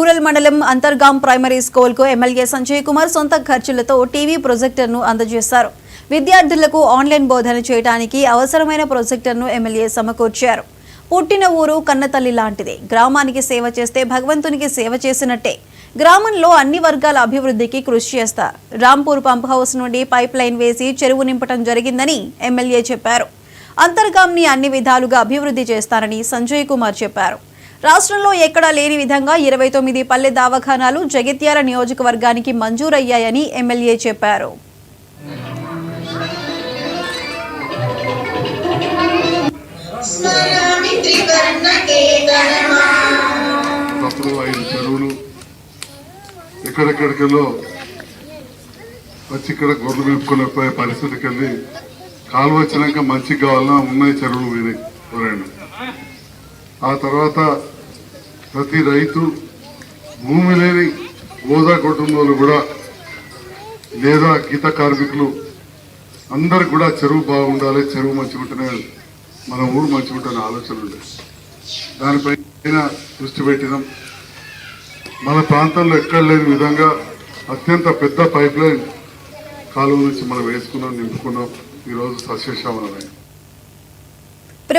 Rural మండలం Antargaon primary school కు MLA Sanjay Kumar సొంత ఖర్చులతో టీవీ ప్రొజెక్టర్ను అందజేశారు. విద్యార్థులకు ఆన్లైన్ బోధన చేయడానికి అవసరమైన ప్రొజెక్టర్ను ఎమ్మెల్యే సమకూర్చారు. పుట్టిన ఊరు కన్నతల్లి లాంటిదే. గ్రామానికి సేవ చేస్తే భగవంతునికి సేవ చేసినట్టే. గ్రామంలో అన్ని వర్గాల అభివృద్ధికి కృషి చేస్తారు. రాంపూర్ పంప్ హౌస్ నుండి పైప్ లైన్ వేసి చెరువు నింపటం జరిగిందని ఎమ్మెల్యే చెప్పారు. అంతర్గాంని అన్ని విధాలుగా అభివృద్ధి చేస్తారని సంజయ్ కుమార్ చెప్పారు. రాష్ట్రంలో ఎక్కడా లేని విధంగా 29 పల్లె దవాఖానాలు జగిత్యాల నియోజకవర్గానికి మంజూరయ్యాయని ఎమ్మెల్యే చెప్పారు. ఎక్కడెక్కడికెళ్ళో వచ్చి ఇక్కడ గొర్రెలు మేపుకొని పోయే పరిస్థితికి వెళ్ళి కాలువ వచ్చినాక మంచిగా కావాలన్నా ఉన్నాయి చెరువులు పోయినాయి. ఆ తర్వాత ప్రతి రైతు భూమి లేని హోదా కుటుంబాలు కూడా లేదా గీత కార్మికులు అందరికి కూడా చెరువు బాగుండాలి, చెరువు మంచిగా ఉంటేనే మన ఊరు మంచిగా ఉంటుందనే ఆలోచన ఉండేది. దానిపైన దృష్టి పెట్టినాం. మన ప్రాంతంలో ఎక్కడ లేని విధంగా అత్యంత పెద్ద పైప్ లైన్ కాలువ నుంచి మనం వేసుకున్నాం, నింపుకున్నాం. ఈరోజు సస్యశ్యామలమైంది.